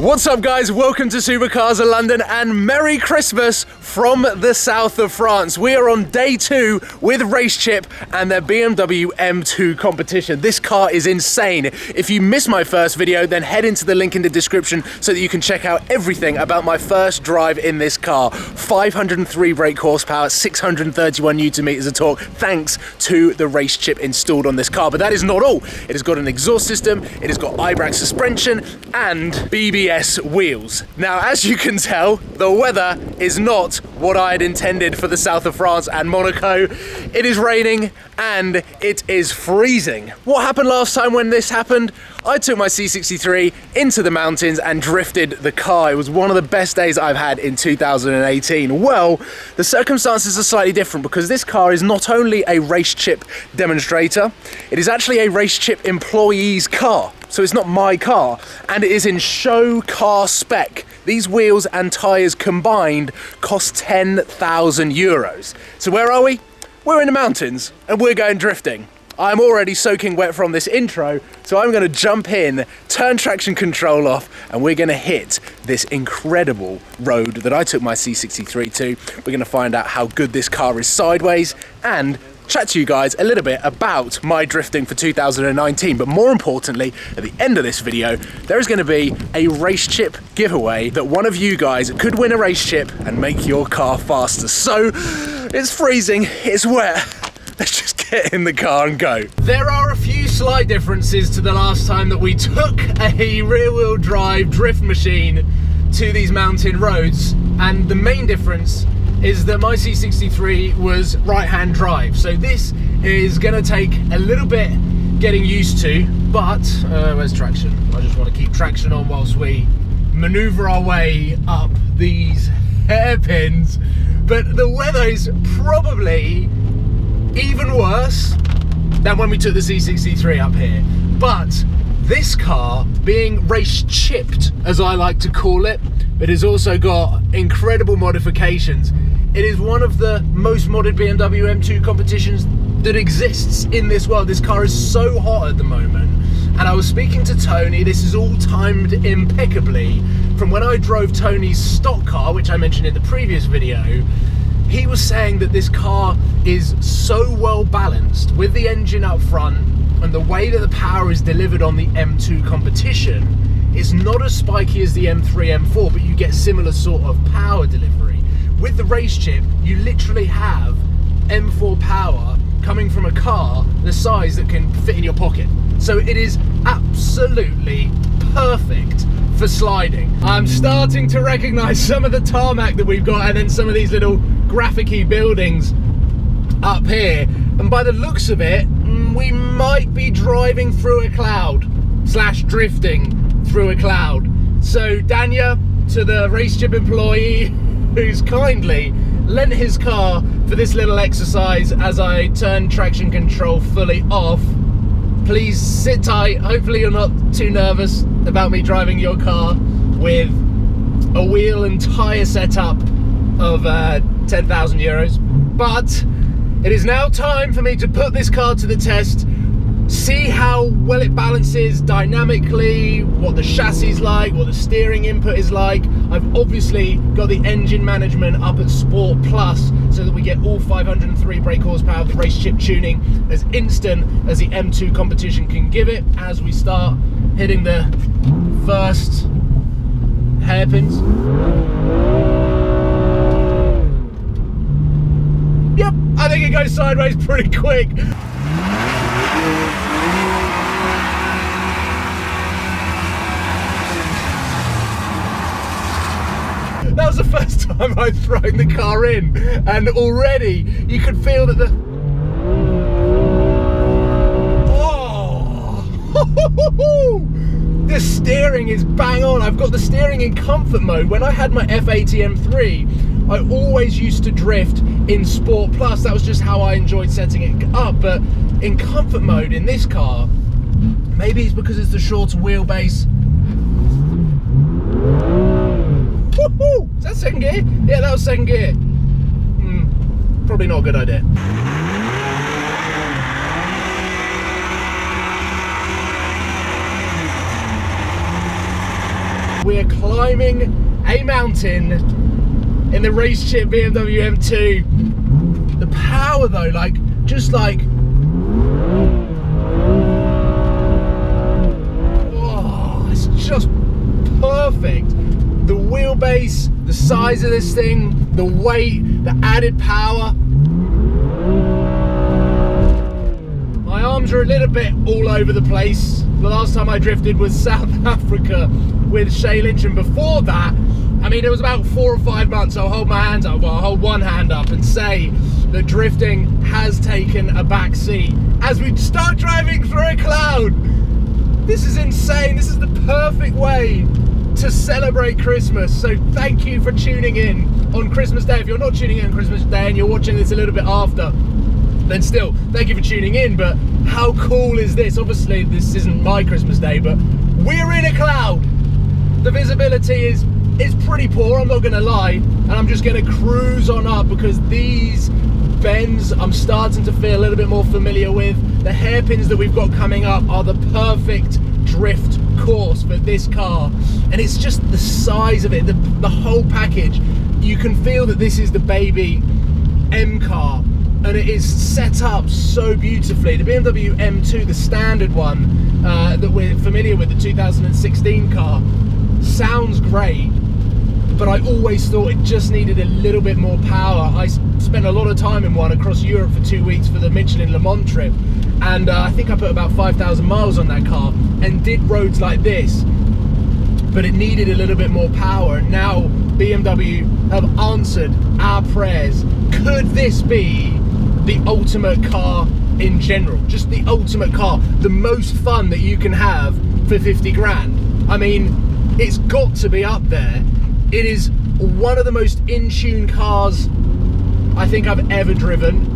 What's up guys, welcome to Supercars of London and Merry Christmas from the south of France. We are on day 2 with Racechip and their BMW M2 competition. This car is insane. If you missed my first video, then head into the link in the description so that you can check out everything about my first drive in this car. 503 brake horsepower, 631 Newton meters of torque, thanks to the Racechip installed on this car. But that is not all. It has got an exhaust system, it has got I-Brake suspension and BBS wheels. Now, as you can tell, the weather is not what I had intended for the south of France and Monaco. It is raining and it is freezing. What happened last time when this happened? I took my C63 into the mountains and drifted the car. It was one of the best days I've had in 2018. Well, the circumstances are slightly different because this car is not only a Racechip demonstrator, it is actually a Racechip employee's car. So it's not my car, and it is in show car spec. These wheels and tyres combined cost 10,000 euros. So where are we? We're in the mountains, and we're going drifting. I'm already soaking wet from this intro, so I'm gonna jump in, turn traction control off, and we're gonna hit this incredible road that I took my C63 to. We're gonna find out how good this car is sideways, and chat to you guys a little bit about my drifting for 2019, but more importantly, at the end of this video, there is going to be a Racechip giveaway that one of you guys could win a Racechip and make your car faster. So, it's freezing, it's wet, let's just get in the car and go. There are a few slight differences to the last time that we took a rear-wheel drive drift machine to these mountain roads, and the main difference is that my C63 was right-hand drive. So this is gonna take a little bit getting used to, but where's traction? I just want to keep traction on whilst we maneuver our way up these hairpins. But the weather is probably even worse than when we took the C63 up here. But this car, being Racechipped, as I like to call it, it has also got incredible modifications. It is one of the most modded BMW M2 competitions that exists in this world. This car is so hot at the moment. And I was speaking to Tony, this is all timed impeccably from when I drove Tony's stock car, which I mentioned in the previous video. He was saying that this car is so well balanced with the engine up front and the way that the power is delivered on the M2 competition. It's not as spiky as the M3, M4, but you get similar sort of power delivery. With the Racechip, you literally have M4 power coming from a car the size that can fit in your pocket. So it is absolutely perfect for sliding. I'm starting to recognize some of the tarmac that we've got and then some of these little graphic-y buildings up here. And by the looks of it, we might be driving through a cloud / drifting through a cloud. So Danya, to the Racechip employee who's kindly lent his car for this little exercise as I turn traction control fully off, please sit tight. Hopefully you're not too nervous about me driving your car with a wheel and tyre setup of 10,000 euros. But it is now time for me to put this car to the test, see how well it balances dynamically, what the chassis is like, what the steering input is like. I've obviously got the engine management up at Sport Plus so that we get all 503 brake horsepower of the Racechip tuning as instant as the M2 competition can give it as we start hitting the first hairpins. Yep, I think it goes sideways pretty quick. That was the first time I'd thrown the car in, and already you could feel that the... Oh! The steering is bang on. I've got the steering in comfort mode. When I had my F80 M3, I always used to drift in Sport Plus. That was just how I enjoyed setting it up. But in comfort mode in this car, maybe it's because it's the shorter wheelbase. Woohoo! Is that second gear? Yeah, that was second gear. Probably not a good idea. we're climbing a mountain in the Racechip BMW M2. The power though, like, just like, oh, it's just perfect. The wheelbase, the size of this thing, the weight, the added power. My arms are a little bit all over the place. The last time I drifted was South Africa with Shay Lynch, and before that, I mean, it was about 4 or 5 months. I'll hold my hands up, well, I'll hold one hand up and say that drifting has taken a back seat as we start driving through a cloud. This is insane. This is the perfect way to celebrate Christmas. So thank you for tuning in on Christmas Day. If you're not tuning in on Christmas Day and you're watching this a little bit after, then still, thank you for tuning in. But how cool is this? Obviously, this isn't my Christmas Day, but we're in a cloud. The visibility is pretty poor, I'm not gonna lie, and I'm just gonna cruise on up because these bends I'm starting to feel a little bit more familiar with. The hairpins that we've got coming up are the perfect drift course for this car, and it's just the size of it, the whole package. You can feel that this is the baby M car, and it is set up so beautifully. The BMW M2, the standard one that we're familiar with, the 2016 car, sounds great, but I always thought it just needed a little bit more power. I spent a lot of time in one across Europe for 2 weeks for the Michelin Le Mans trip, and I think I put about 5,000 miles on that car and did roads like this, but it needed a little bit more power. And now BMW have answered our prayers. Could this be the ultimate car in general? Just the ultimate car, the most fun that you can have for 50 grand. I mean, it's got to be up there. It is one of the most in-tune cars I think I've ever driven.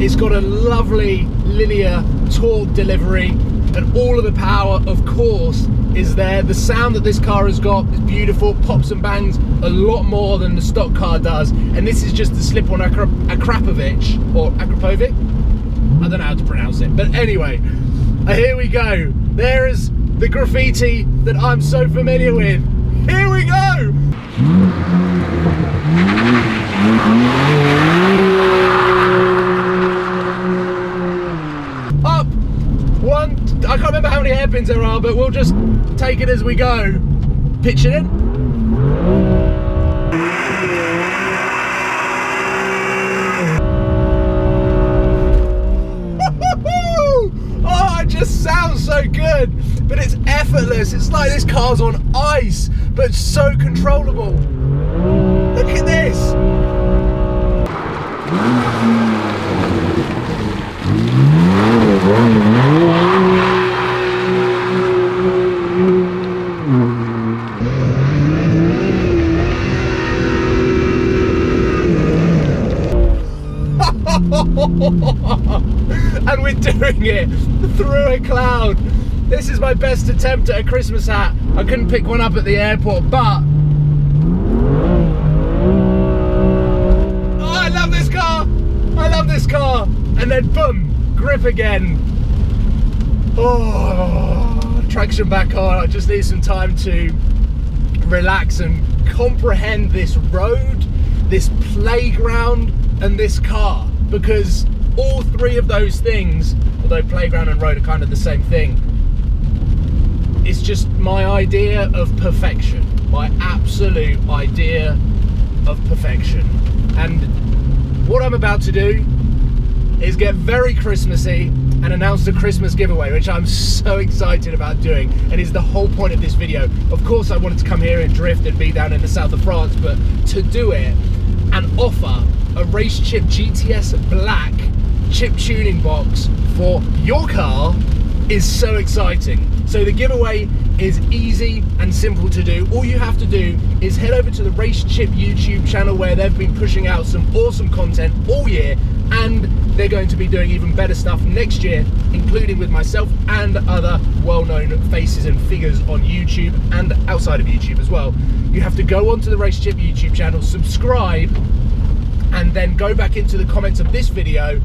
It's got a lovely linear torque delivery, and all of the power, of course, is there. The sound that this car has got is beautiful, pops and bangs a lot more than the stock car does. And this is just the slip-on Akrapovic, or Akrapovic? I don't know how to pronounce it, but anyway, here we go. There is the graffiti that I'm so familiar with. Here we go! Up! One, I can't remember how many hairpins there are, but we'll just take it as we go. Pitch it in. Oh, it just sounds so good, but it's effortless. It's like this car's on ice, but so controllable. Look at this. And we're doing it through a cloud. This is my best attempt at a Christmas hat. I couldn't pick one up at the airport, but oh, I love this car. I love this car. And then boom, grip again. Oh, traction back on. I just need some time to relax and comprehend this road, this playground, and this car, because all three of those things, although playground and road are kind of the same thing, it's just my idea of perfection, my absolute idea of perfection. And what I'm about to do is get very Christmassy and announce the Christmas giveaway, which I'm so excited about doing, and is the whole point of this video. Of course I wanted to come here and drift and be down in the south of France, but to do it and offer a Racechip GTS Black chip tuning box for your car is so exciting. So the giveaway is easy and simple to do. All you have to do is head over to the Racechip YouTube channel, where they've been pushing out some awesome content all year, and they're going to be doing even better stuff next year, including with myself and other well-known faces and figures on YouTube and outside of YouTube as well. You have to go onto the Racechip YouTube channel, subscribe, and then go back into the comments of this video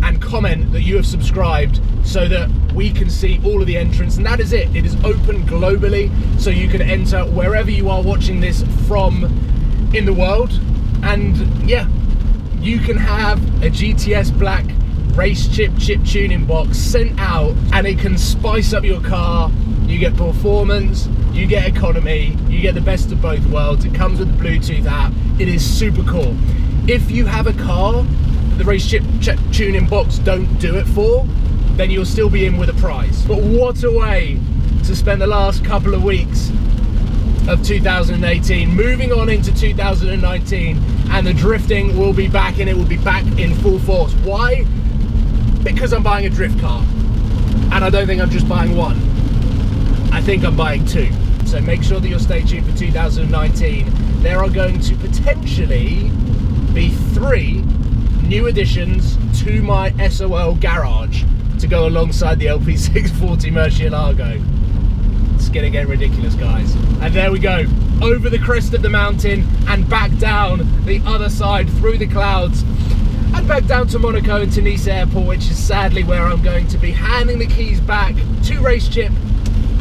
and comment that you have subscribed so that we can see all of the entrants. And that is it. It is open globally, so you can enter wherever you are watching this from in the world. And yeah, you can have a GTS Black Racechip chip tuning box sent out, and it can spice up your car. You get performance, you get economy, you get the best of both worlds. It comes with the Bluetooth app. It is super cool. If you have a car that the Racechip chip tuning box don't do it for, then you'll still be in with a prize. But what a way to spend the last couple of weeks of 2018, moving on into 2019, and the drifting will be back, and it will be back in full force. Why? Because I'm buying a drift car, and I don't think I'm just buying one. I think I'm buying two. So make sure that you'll stay tuned for 2019. There are going to potentially be 3 new additions to my SOL garage to go alongside the LP640 Murcielago. It's gonna get ridiculous, guys. And there we go, over the crest of the mountain and back down the other side through the clouds and back down to Monaco and to Nice Airport, which is sadly where I'm going to be handing the keys back to Racechip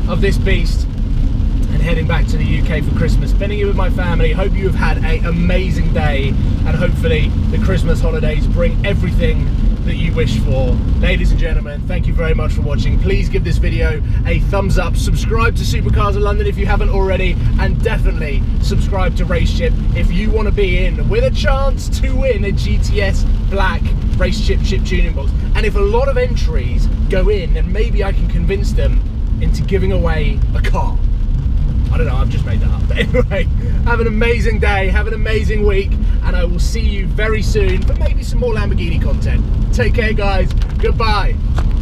of this beast and heading back to the UK for Christmas, spending it with my family. Hope you have had an amazing day, and hopefully the Christmas holidays bring everything that you wish for. Ladies and gentlemen, thank you very much for watching. Please give this video a thumbs up, subscribe to Supercars of London if you haven't already, and definitely subscribe to Racechip if you want to be in with a chance to win a GTS Black Racechip chip tuning box. And if a lot of entries go in, then maybe I can convince them into giving away a car. I don't know, I've just made that up. But anyway, have an amazing day, have an amazing week, and I will see you very soon for maybe some more Lamborghini content. Take care, guys. Goodbye.